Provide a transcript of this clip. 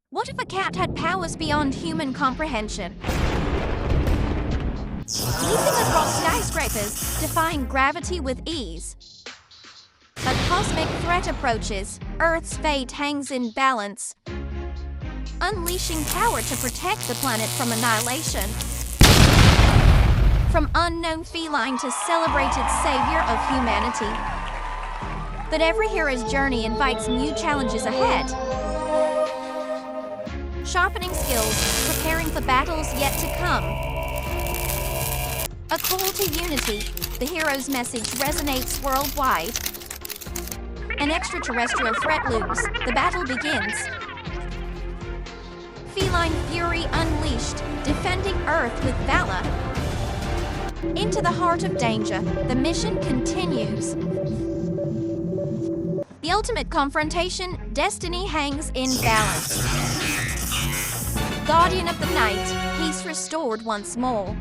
What if a cat had powers beyond human comprehension? Leaping across skyscrapers, defying gravity with ease. A cosmic threat approaches, Earth's fate hangs in balance. Unleashing power to protect the planet from annihilation. From unknown feline to celebrated savior of humanity. But every hero's journey invites new challenges ahead. Sharpening skills, preparing for battles yet to come. A call to unity, the hero's message resonates worldwide. An extraterrestrial threat looms, the battle begins. Feline fury unleashed, defending Earth with valor. Into the heart of danger, the mission continues. The ultimate confrontation, destiny hangs in balance. Guardian of the night, peace restored once more.